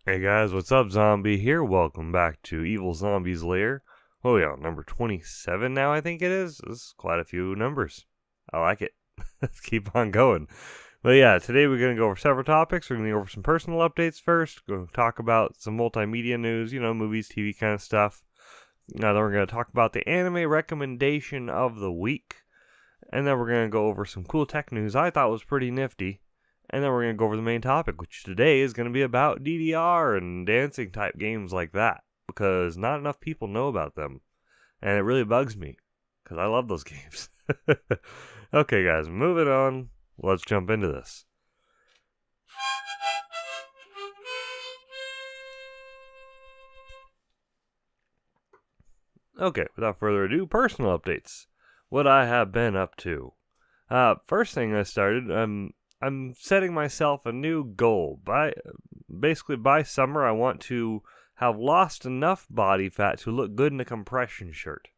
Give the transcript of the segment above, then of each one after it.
Hey guys, what's up? Zombie here. Welcome back to Evilzombies Lair. Oh yeah, number 27 now I think it is. This is quite a few numbers. I like it. Let's keep on going. But yeah, today we're going to go over several topics. We're going to go over some personal updates first. We're going to talk about some multimedia news, movies, TV kind of stuff. Then we're going to talk about the anime recommendation of the week. And then we're going to go over some cool tech news I thought was pretty nifty. And then we're going to go over the main topic, which today is going to be about DDR and dancing type games like that. Because not enough people know about them. And it really bugs me. Because I love those games. Okay, guys, moving on. Let's jump into this. Okay, without further ado, personal updates. What I have been up to. First thing I started, I'm setting myself a new goal. By summer, I want to have lost enough body fat to look good in a compression shirt.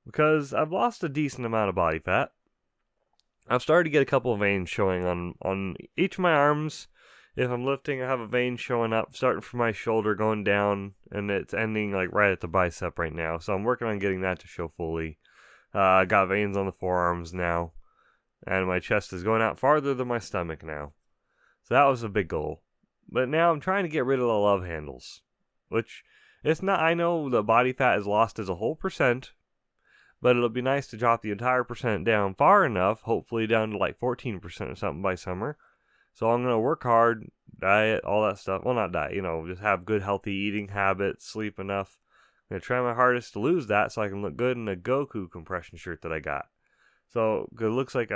Because I've lost a decent amount of body fat. I've started to get a couple of veins showing on each of my arms. If I'm lifting, I have a vein showing up, starting from my shoulder, going down, and it's ending like right at the bicep right now. So I'm working on getting that to show fully. I got veins on the forearms now. And my chest is going out farther than my stomach now. So that was a big goal. But now I'm trying to get rid of the love handles. Which, it's not, I know the body fat is lost as a whole percent. But it'll be nice to drop the entire percent down far enough. Hopefully down to like 14% or something by summer. So I'm going to work hard, diet, all that stuff. Well, not diet, just have good healthy eating habits, sleep enough. I'm going to try my hardest to lose that so I can look good in the Goku compression shirt that I got. So it looks like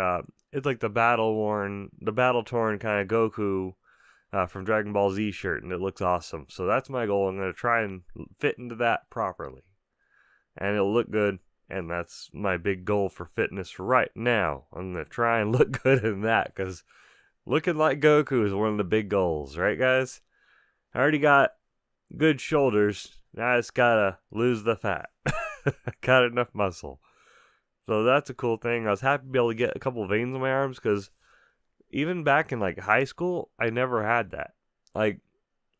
it's like the battle-torn kind of Goku from Dragon Ball Z shirt, and it looks awesome. So that's my goal. I'm going to try and fit into that properly, and it'll look good. And that's my big goal for fitness for right now. I'm going to try and look good in that, because looking like Goku is one of the big goals, right, guys? I already got good shoulders. Now I just gotta lose the fat. Got enough muscle. So that's a cool thing. I was happy to be able to get a couple of veins on my arms, because even back in like high school, I never had that. Like,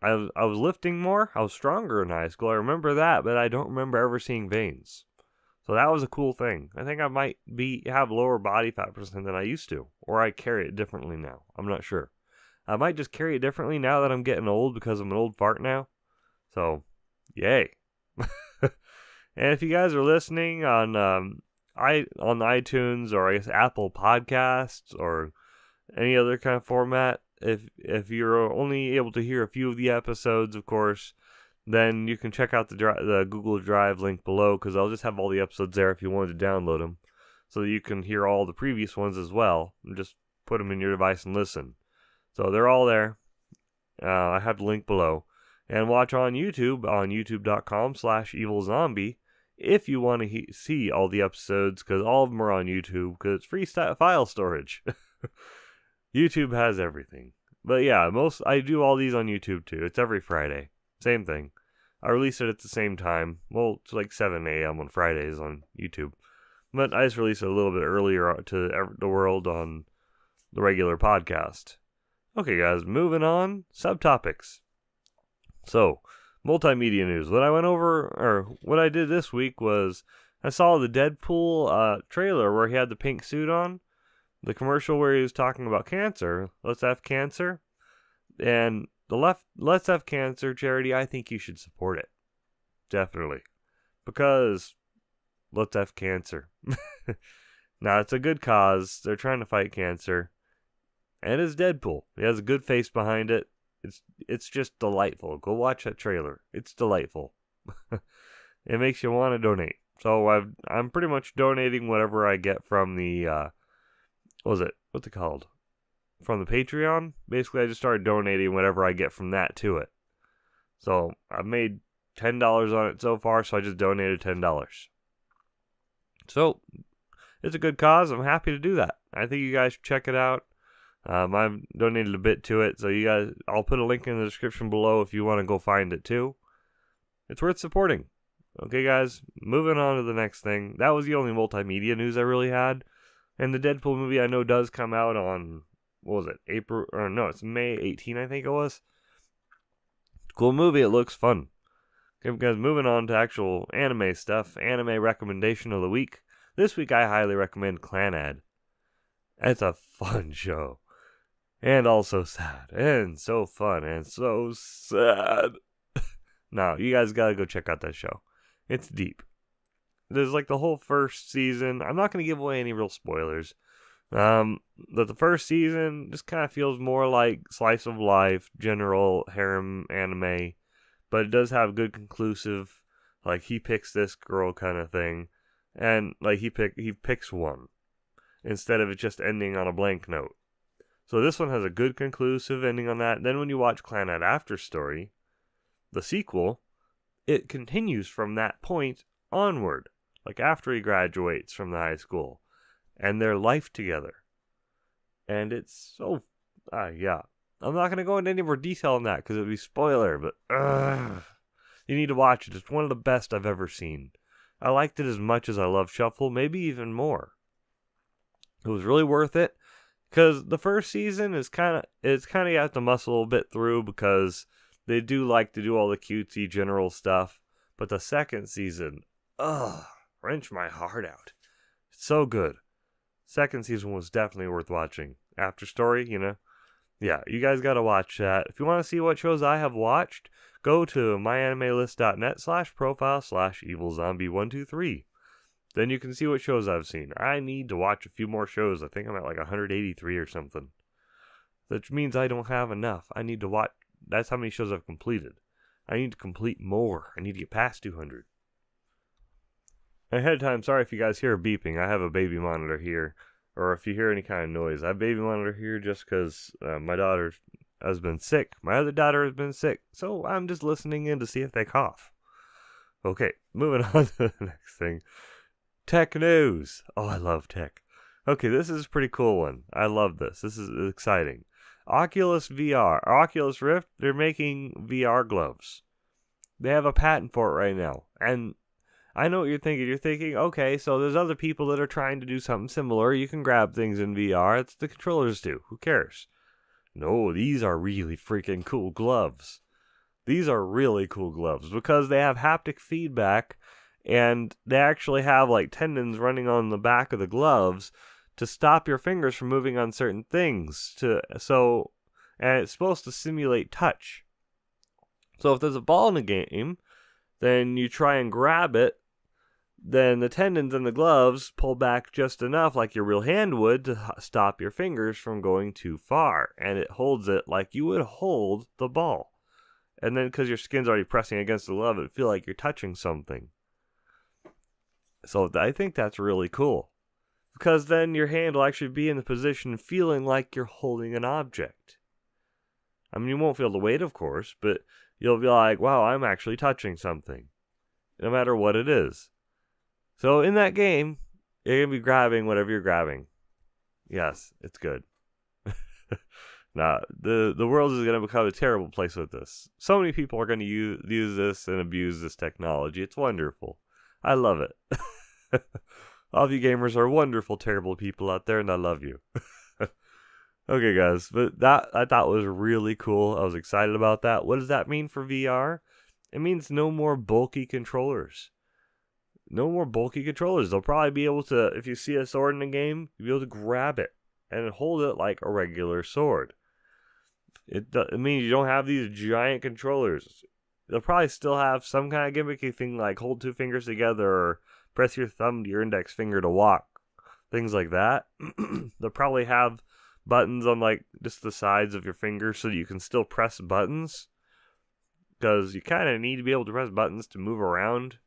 I was lifting more. I was stronger in high school. I remember that, but I don't remember ever seeing veins. So that was a cool thing. I think I might have lower body fat percent than I used to, or I carry it differently now. I'm not sure. I might just carry it differently now that I'm getting old, because I'm an old fart now. So, yay. And if you guys are listening on iTunes, or I guess Apple Podcasts, or any other kind of format, if you're only able to hear a few of the episodes, of course, then you can check out the Google Drive link below, because I'll just have all the episodes there if you wanted to download them, so that you can hear all the previous ones as well, and just put them in your device and listen. So they're all there. I have the link below. And watch on YouTube, on youtube.com/evilzombie, if you want to see all the episodes, because all of them are on YouTube, because it's free file storage. YouTube has everything. But yeah, I do all these on YouTube too. It's every Friday. Same thing. I release it at the same time. Well, it's like 7 a.m. on Fridays on YouTube. But I just release it a little bit earlier to the world on the regular podcast. Okay, guys, moving on. Subtopics. So, multimedia news. What I did this week was I saw the Deadpool trailer where he had the pink suit on. The commercial where he was talking about cancer. Let's have cancer. And the Let's Have Cancer charity, I think you should support it. Definitely. Because let's have cancer. Now, it's a good cause. They're trying to fight cancer. And it's Deadpool. He has a good face behind it. It's just delightful. Go watch that trailer. It's delightful. It makes you want to donate. So I'm pretty much donating whatever I get from the, what's it called? From the Patreon. Basically, I just started donating whatever I get from that to it. So I've made $10 on it so far, so I just donated $10. So it's a good cause. I'm happy to do that. I think you guys should check it out. I've donated a bit to it, so you guys, I'll put a link in the description below if you want to go find it too. It's worth supporting. Okay, guys, moving on to the next thing. That was the only multimedia news I really had. And the Deadpool movie I know does come out on, what was it, April, or no, it's May 18, I think it was. Cool movie. It looks fun. Okay, guys, moving on to actual anime stuff. Anime recommendation of the week. This week I highly recommend Clanad. It's a fun show. And also sad. And so fun. And so sad. No, you guys gotta go check out that show. It's deep. There's like the whole first season. I'm not gonna give away any real spoilers. But the first season just kind of feels more like slice of life, general harem anime. But it does have good conclusive, like he picks this girl kind of thing. And like he picks one. Instead of it just ending on a blank note. So this one has a good conclusive ending on that. Then when you watch Clanad After Story, the sequel, it continues from that point onward. Like after he graduates from the high school. And their life together. And it's so... yeah. I'm not going to go into any more detail on that because it would be spoiler. But you need to watch it. It's one of the best I've ever seen. I liked it as much as I love Shuffle. Maybe even more. It was really worth it. Because the first season is kind of you have to muscle a bit through because they do like to do all the cutesy general stuff. But the second season, wrench my heart out. It's so good. Second season was definitely worth watching. After Story, Yeah, you guys gotta watch that. If you want to see what shows I have watched, go to myanimelist.net/profile/Evilzombie123. Then you can see what shows I've seen. I need to watch a few more shows. I think I'm at like 183 or something. Which means I don't have enough. I need to watch. That's how many shows I've completed. I need to complete more. I need to get past 200. Ahead of time, sorry if you guys hear beeping. I have a baby monitor here. Or if you hear any kind of noise. I have a baby monitor here just because my daughter has been sick. My other daughter has been sick. So I'm just listening in to see if they cough. Okay, moving on to the next thing. Tech news. Oh, I love tech. Okay, this is a pretty cool one. I love this. This is exciting. Oculus Rift, they're making VR gloves. They have a patent for it right now. And I know what you're thinking. You're thinking, okay, so there's other people that are trying to do something similar. You can grab things in VR. It's the controllers do. Who cares? No, these are really freaking cool gloves. These are really cool gloves because they have haptic feedback. And they actually have like tendons running on the back of the gloves to stop your fingers from moving on certain things. And it's supposed to simulate touch. So if there's a ball in the game, then you try and grab it, then the tendons in the gloves pull back just enough like your real hand would to stop your fingers from going too far. And it holds it like you would hold the ball. And then because your skin's already pressing against the glove, it feel like you're touching something. So I think that's really cool. Because then your hand will actually be in the position feeling like you're holding an object. I mean, you won't feel the weight, of course, but you'll be like, wow, I'm actually touching something. No matter what it is. So in that game, you're going to be grabbing whatever you're grabbing. Yes, it's good. Nah, the world is going to become a terrible place with this. So many people are going to use this and abuse this technology. It's wonderful. I love it. All of you gamers are wonderful, terrible people out there, and I love you. Okay, guys, but that I thought was really cool. I was excited about that. What does that mean for VR? It means no more bulky controllers. No more bulky controllers. They'll probably be able to, if you see a sword in the game, you'll be able to grab it and hold it like a regular sword. It means you don't have these giant controllers. They'll probably still have some kind of gimmicky thing like hold two fingers together or press your thumb to your index finger to walk. Things like that. They'll probably have buttons on like just the sides of your fingers so that you can still press buttons. Because you kind of need to be able to press buttons to move around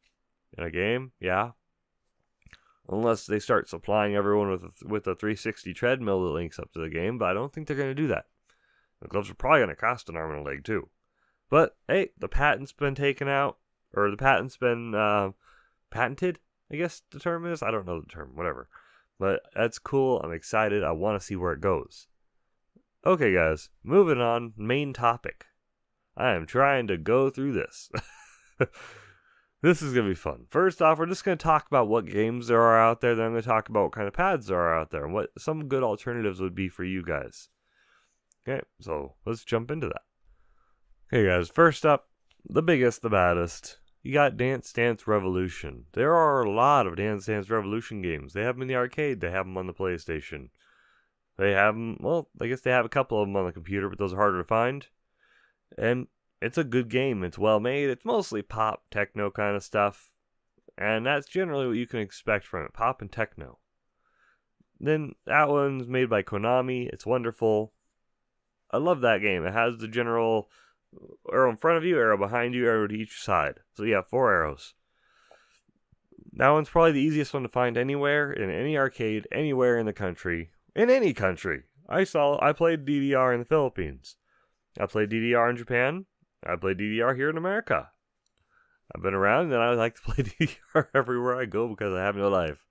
in a game. Yeah. Unless they start supplying everyone with a 360 treadmill that links up to the game. But I don't think they're going to do that. The gloves are probably going to cost an arm and a leg too. But, hey, the patent's been taken out, or the patent's been patented, I guess the term is. I don't know the term, whatever. But that's cool. I'm excited. I want to see where it goes. Okay, guys, moving on. Main topic. I am trying to go through this. This is going to be fun. First off, we're just going to talk about what games there are out there. Then I'm going to talk about what kind of pads there are out there and what some good alternatives would be for you guys. Okay, so let's jump into that. Okay, guys, first up, the biggest, the baddest. You got Dance Dance Revolution. There are a lot of Dance Dance Revolution games. They have them in the arcade, they have them on the PlayStation. They have them, well, I guess they have a couple of them on the computer, but those are harder to find. And it's a good game. It's well made. It's mostly pop, techno kind of stuff. And that's generally what you can expect from it, pop and techno. Then that one's made by Konami. It's wonderful. I love that game. It has the general arrow in front of you, arrow behind you, arrow to each side. So you have 4 arrows. That one's probably the easiest one to find anywhere, in any arcade, anywhere in the country. In any country. I played DDR in the Philippines. I played DDR in Japan. I played DDR here in America. I've been around and I like to play DDR everywhere I go because I have no life.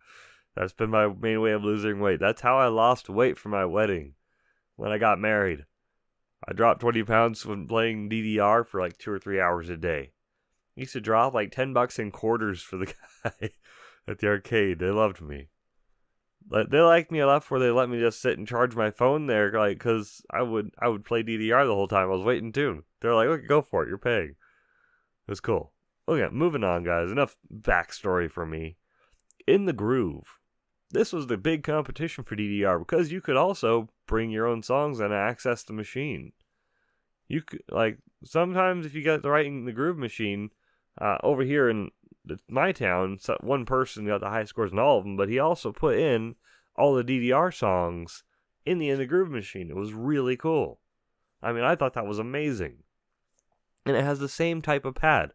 That's been my main way of losing weight. That's how I lost weight for my wedding when I got married. I dropped 20 pounds when playing DDR for like 2 or 3 hours a day. I used to drop like $10 in quarters for the guy at the arcade. They loved me. They liked me enough where they let me just sit and charge my phone there, like, because I would play DDR the whole time. I was waiting too. They're like, okay, go for it. You're paying. It was cool. Okay, moving on, guys. Enough backstory for me. In the Groove. This was the big competition for DDR because you could also bring your own songs and access the machine. You could, like, sometimes if you get the right in the Groove machine, over here in my town, one person got the high scores in all of them, but he also put in all the DDR songs in the Groove machine. It was really cool. I mean, I thought that was amazing. And it has the same type of pad.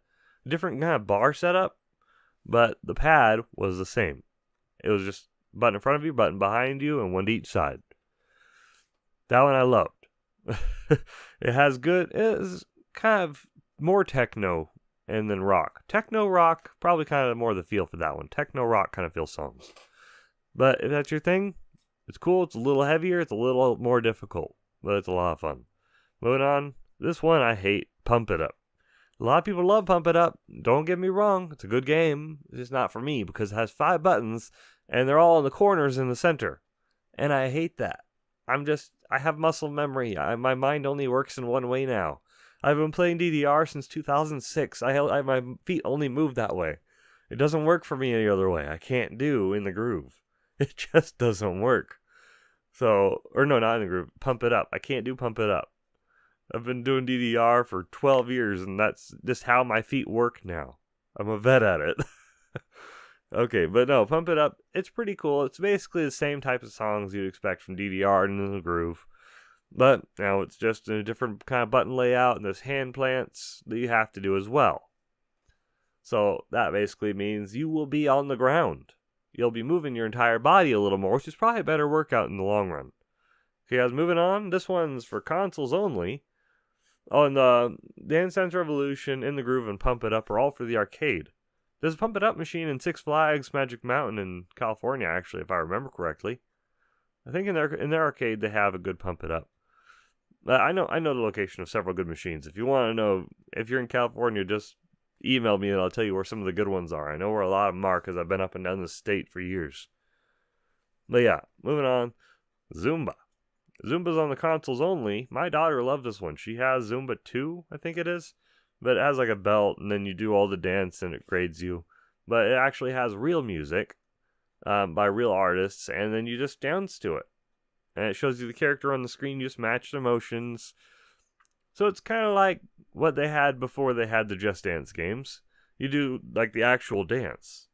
Different kind of bar setup, but the pad was the same. It was just button in front of you, button behind you, and one to each side. That one I loved. It is kind of more techno and then rock. Techno rock, probably kind of more the feel for that one. Techno rock kind of feel songs. But if that's your thing, it's cool. It's a little heavier. It's a little more difficult. But it's a lot of fun. Moving on. This one I hate. Pump It Up. A lot of people love Pump It Up. Don't get me wrong. It's a good game. It's just not for me because it has 5 buttons and they're all in the corners in the center. And I hate that. I have muscle memory. My mind only works in one way now. I've been playing DDR since 2006. My feet only move that way. It doesn't work for me any other way. I can't do In the Groove. It just doesn't work. So, or no, not In the Groove. Pump It Up. I can't do Pump It Up. I've been doing DDR for 12 years, and that's just how my feet work now. I'm a vet at it. Okay, but no, Pump It Up, it's pretty cool. It's basically the same type of songs you'd expect from DDR and In the Groove. But now it's just a different kind of button layout, and there's hand plants that you have to do as well. So that basically means you will be on the ground. You'll be moving your entire body a little more, which is probably a better workout in the long run. Okay, guys, moving on. This one's for consoles only. Oh, and the Dance Dance Revolution, In the Groove, and Pump It Up are all for the arcade. There's a Pump It Up machine in Six Flags Magic Mountain in California, actually, if I remember correctly. I think in their arcade they have a good Pump It Up. I know the location of several good machines. If you want to know, if you're in California, just email me and I'll tell you where some of the good ones are. I know where a lot of them are because I've been up and down the state for years. But yeah, moving on. Zumba. Zumba's on the consoles only. My daughter loved this one. She has Zumba 2, I think it is. But it has like a belt and then you do all the dance and it grades you. But it actually has real music by real artists and then you just dance to it. And it shows you the character on the screen, you just match their motions. So it's kind of like what they had before they had the Just Dance games. You do like the actual dance.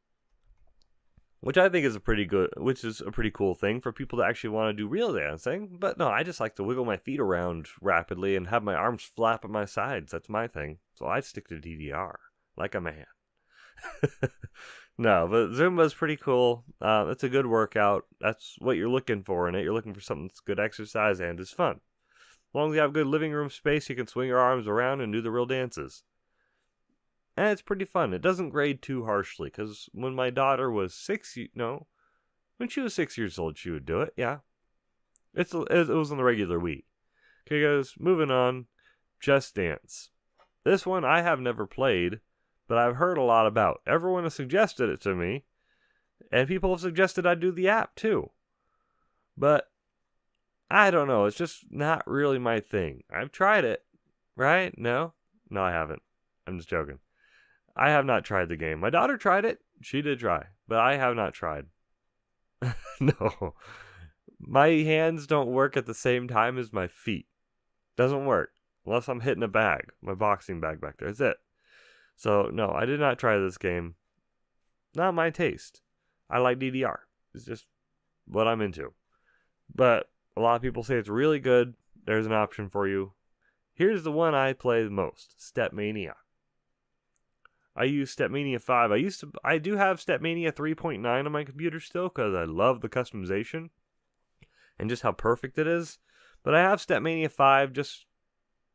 Which I think is a pretty cool thing for people that actually want to do real dancing. But no, I just like to wiggle my feet around rapidly and have my arms flap at my sides. That's my thing. So I stick to DDR like a man. No, but Zumba's pretty cool. It's a good workout. That's what you're looking for in it. You're looking for something that's good exercise and is fun. As long as you have good living room space, you can swing your arms around and do the real dances. And it's pretty fun. It doesn't grade too harshly, because when my daughter was when she was 6 years old, she would do it, yeah. It was on the regular Wii. Okay, guys, moving on. Just Dance. This one I have never played, but I've heard a lot about. Everyone has suggested it to me, and people have suggested I do the app too. But I don't know, it's just not really my thing. I've tried it, right? No? No, I haven't. I'm just joking. I have not tried the game. My daughter tried it. She did try, but I have not tried. No. My hands don't work at the same time as my feet. Doesn't work. Unless I'm hitting a bag. My boxing bag back there. That's it. So, no, I did not try this game. Not my taste. I like DDR. It's just what I'm into. But a lot of people say it's really good. There's an option for you. Here's the one I play the most. Stepmania. I use Stepmania 5. I do have Stepmania 3.9 on my computer still because I love the customization and just how perfect it is. But I have Stepmania 5 just,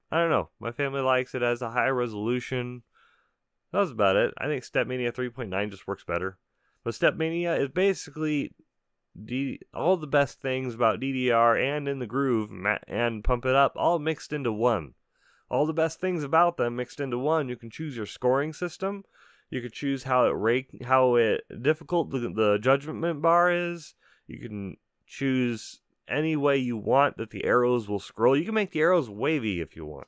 I don't know. My family likes it as a high resolution. That's about it. I think Stepmania 3.9 just works better. But Stepmania is basically all the best things about DDR and In the Groove and Pump It Up all mixed into one. All the best things about them mixed into one. You can choose your scoring system. You can choose how difficult the judgment bar is. You can choose any way you want that the arrows will scroll. You can make the arrows wavy if you want.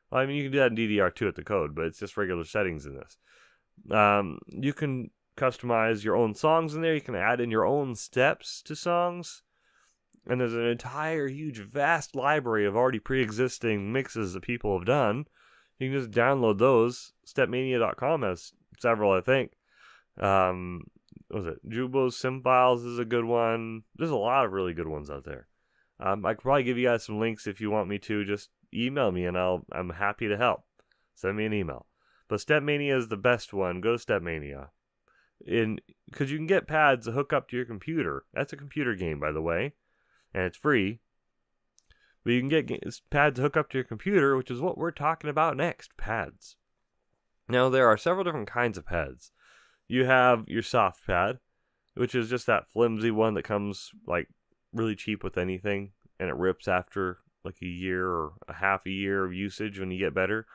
Well, I mean, you can do that in DDR2 at the code, but it's just regular settings in this. You can customize your own songs in there. You can add in your own steps to songs. And there's an entire huge vast library of already pre-existing mixes that people have done. You can just download those. Stepmania.com has several, I think. What was it? Jubo's Simfiles is a good one. There's a lot of really good ones out there. I could probably give you guys some links if you want me to. Just email me and I'm happy to help. Send me an email. But Stepmania is the best one. Go to Stepmania. Because you can get pads to hook up to your computer. That's a computer game, by the way. And it's free. But you can get pads to hook up to your computer, which is what we're talking about next. Pads. Now, there are several different kinds of pads. You have your soft pad, which is just that flimsy one that comes like really cheap with anything, and it rips after like a year or a half a year of usage when you get better.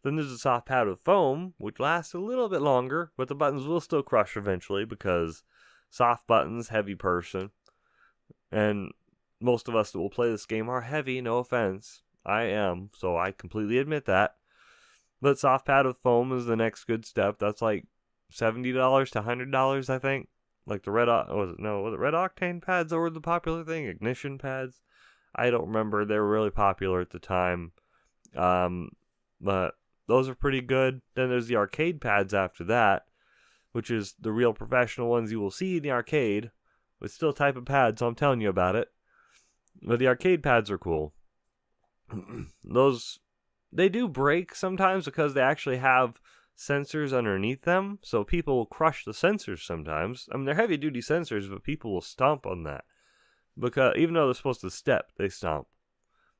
Then there's a soft pad with foam, which lasts a little bit longer, but the buttons will still crush eventually because soft buttons, heavy person. And most of us that will play this game are heavy, no offense. I am, so I completely admit that. But soft pad with foam is the next good step. That's like $70 to $100, I think. Like the Red Octane pads that were the popular thing? Ignition pads? I don't remember. They were really popular at the time. But those are pretty good. Then there's the arcade pads after that, which is the real professional ones you will see in the arcade. It's still a type of pad, so I'm telling you about it. But the arcade pads are cool. They do break sometimes because they actually have sensors underneath them, so people will crush the sensors sometimes. I mean, they're heavy-duty sensors, but people will stomp on that. Because even though they're supposed to step, they stomp.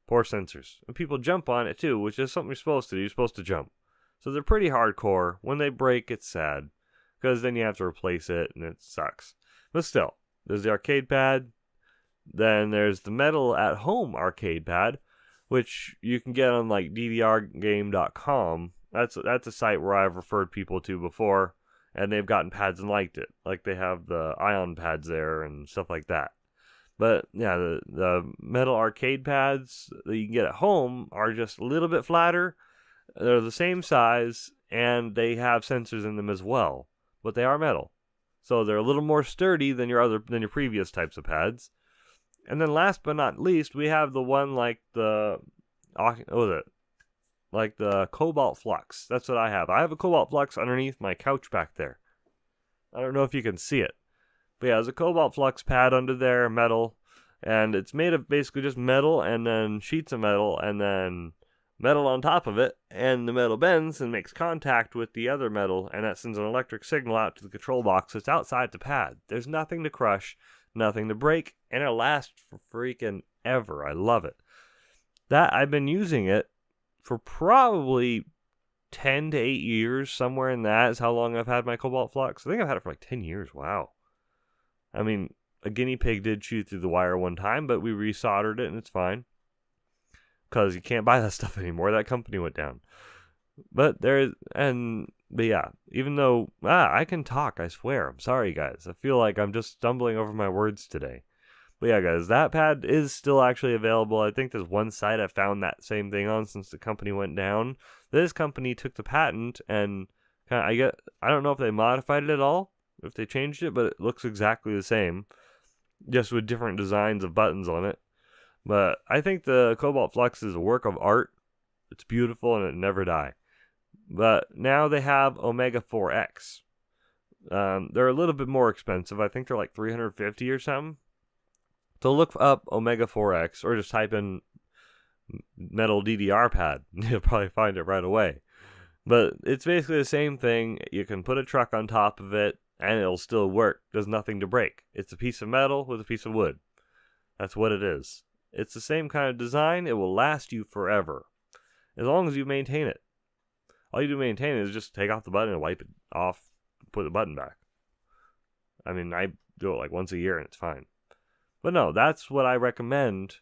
Poor sensors. And people jump on it too, which is something you're supposed to do. You're supposed to jump. So they're pretty hardcore. When they break, it's sad. Because then you have to replace it, and it sucks. But still, there's the arcade pad. Then there's the Metal at Home arcade pad, which you can get on like ddrgame.com. That's a site where I've referred people to before, and they've gotten pads and liked it. Like they have the Ion pads there and stuff like that. But yeah, the metal arcade pads that you can get at home are just a little bit flatter. They're the same size, and they have sensors in them as well. But they are metal, so they're a little more sturdy than your previous types of pads. And then last but not least, we have the one like the Cobalt Flux. That's what I have. I have a Cobalt Flux underneath my couch back there. I don't know if you can see it. But yeah, there's a Cobalt Flux pad under there, metal. And it's made of basically just metal and then sheets of metal and then metal on top of it. And the metal bends and makes contact with the other metal. And that sends an electric signal out to the control box that's outside the pad. There's nothing to crush, nothing to break, and it'll last for freaking ever. I love it. I've been using it for probably 10 to 8 years, somewhere in that is how long I've had my Cobalt Flux. I think I've had it for like 10 years. Wow. I mean, a guinea pig did chew through the wire one time, but we resoldered it and it's fine. Because you can't buy that stuff anymore. That company went down. But yeah, even though, I can talk, I swear. I'm sorry, guys. I feel like I'm just stumbling over my words today. But yeah, guys, that pad is still actually available. I think there's one site I found that same thing on since the company went down. This company took the patent and I don't know if they modified it at all, if they changed it, but it looks exactly the same, just with different designs of buttons on it. But I think the Cobalt Flux is a work of art. It's beautiful and it never die. But now they have Omega 4X. They're a little bit more expensive. I think they're like $350 or something. So look up Omega 4X or just type in metal DDR pad. You'll probably find it right away. But it's basically the same thing. You can put a truck on top of it and it'll still work. There's nothing to break. It's a piece of metal with a piece of wood. That's what it is. It's the same kind of design. It will last you forever, as long as you maintain it. All you do to maintain it is just take off the button and wipe it off, put the button back. I mean, I do it like once a year and it's fine. But no, that's what I recommend.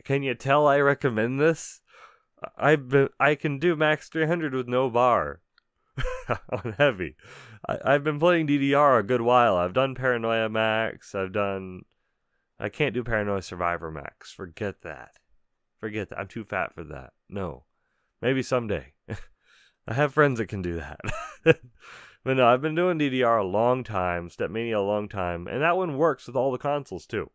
Can you tell I recommend this? I can do max 300 with no bar on heavy. I've been playing DDR a good while. I've done Paranoia Max. I can't do Paranoia Survivor Max. Forget that. I'm too fat for that. No. Maybe someday. I have friends that can do that. But no, I've been doing DDR a long time, Stepmania a long time, and that one works with all the consoles too.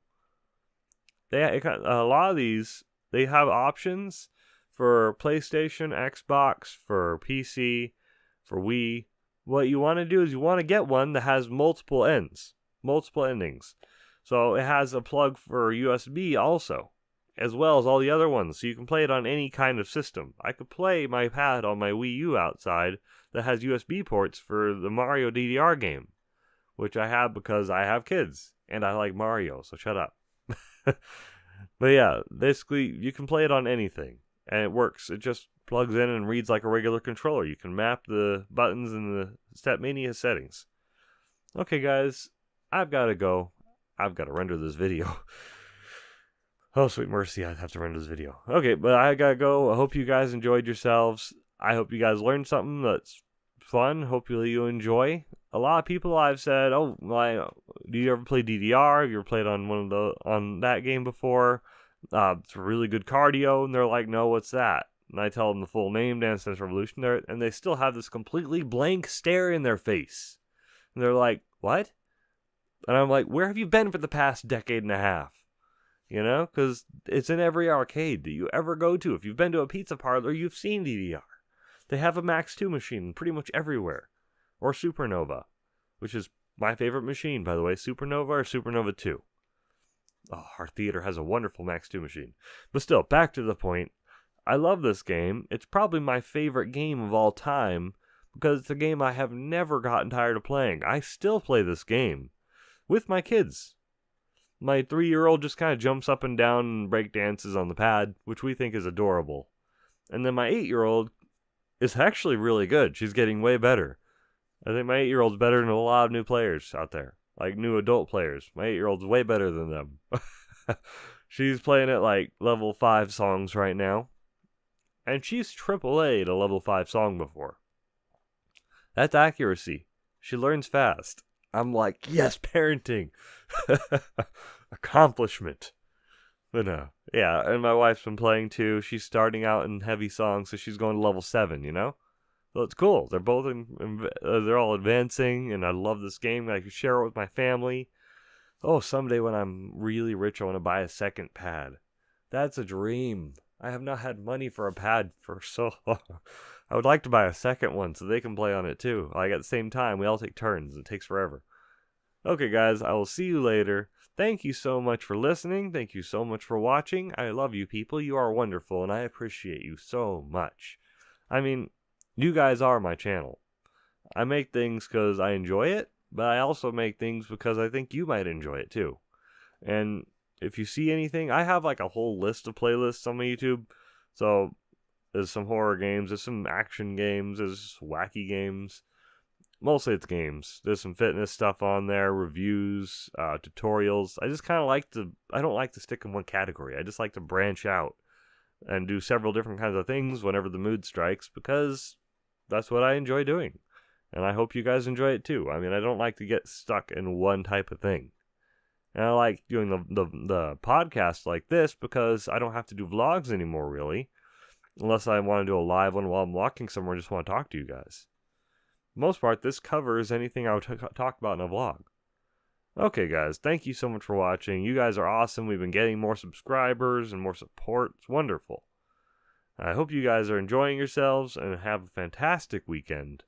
A lot of these, they have options for PlayStation, Xbox, for PC, for Wii. What you want to do is you want to get one that has multiple endings. So it has a plug for USB also, as well as all the other ones, so you can play it on any kind of system. I could play my pad on my Wii U outside that has USB ports for the Mario DDR game, which I have because I have kids, and I like Mario, so shut up. But yeah, basically, you can play it on anything, and it works. It just plugs in and reads like a regular controller. You can map the buttons in the Stepmania settings. Okay, guys, I've got to go. I've got to render this video. Oh, sweet mercy, I have to render this video. Okay, but I gotta go. I hope you guys enjoyed yourselves. I hope you guys learned something that's fun. Hopefully you enjoy. A lot of people I've said, "Oh, do you ever play DDR? Have you ever played on that game before? It's a really good cardio." And they're like, "No, what's that?" And I tell them the full name, Dance Dance Revolution, and they still have this completely blank stare in their face. And they're like, "What?" And I'm like, "Where have you been for the past decade and a half?" You know, because it's in every arcade that you ever go to. If you've been to a pizza parlor, you've seen DDR. They have a Max 2 machine pretty much everywhere. Or Supernova, which is my favorite machine, by the way. Supernova or Supernova 2. Oh, our theater has a wonderful Max 2 machine. But still, back to the point. I love this game. It's probably my favorite game of all time because it's a game I have never gotten tired of playing. I still play this game with my kids. My 3-year-old just kind of jumps up and down and break dances on the pad, which we think is adorable. And then my 8-year-old is actually really good. She's getting way better. I think my 8-year-old's better than a lot of new players out there. Like new adult players. My 8-year-old's way better than them. She's playing at like level 5 songs right now. And she's AAA'd a level 5 song before. That's accuracy. She learns fast. I'm like, yes, parenting. Accomplishment. But no. Yeah, and my wife's been playing too. She's starting out in heavy songs, so she's going to level 7, you know? So it's cool. They're both they're all advancing, and I love this game. I can share it with my family. Oh, someday when I'm really rich, I want to buy a second pad. That's a dream. I have not had money for a pad for so long. I would like to buy a second one so they can play on it too. Like at the same time, we all take turns. It takes forever. Okay, guys, I will see you later. Thank you so much for listening. Thank you so much for watching. I love you people. You are wonderful, and I appreciate you so much. I mean, you guys are my channel. I make things because I enjoy it, but I also make things because I think you might enjoy it too. And if you see anything, I have like a whole list of playlists on my YouTube. So there's some horror games, there's some action games, there's wacky games. Mostly it's games. There's some fitness stuff on there, reviews, tutorials. I just kind of I don't like to stick in one category. I just like to branch out and do several different kinds of things whenever the mood strikes because that's what I enjoy doing. And I hope you guys enjoy it too. I mean, I don't like to get stuck in one type of thing. And I like doing the podcast like this because I don't have to do vlogs anymore, really. Unless I want to do a live one while I'm walking somewhere and just want to talk to you guys. For the most part, this covers anything I would talk about in a vlog. Okay, guys, thank you so much for watching. You guys are awesome. We've been getting more subscribers and more support. It's wonderful. I hope you guys are enjoying yourselves and have a fantastic weekend.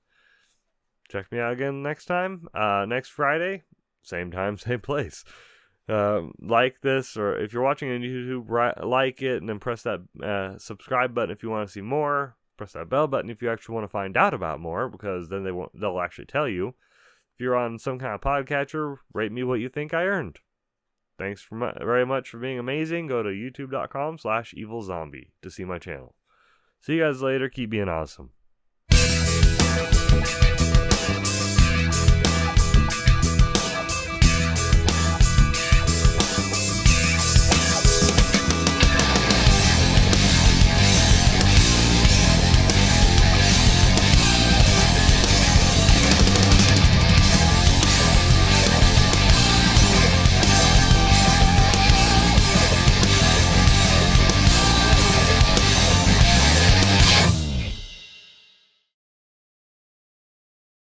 Check me out again next time. Next Friday, same time, same place. Like this, or if you're watching on YouTube, like it and then press that subscribe button if you want to see more. Press that bell button if you actually want to find out about more, because then they'll actually tell you. If you're on some kind of podcatcher, rate me what you think I earned. Thanks very much for being amazing. Go to youtube.com/Evilzombie to see my channel. See you guys later. Keep being awesome.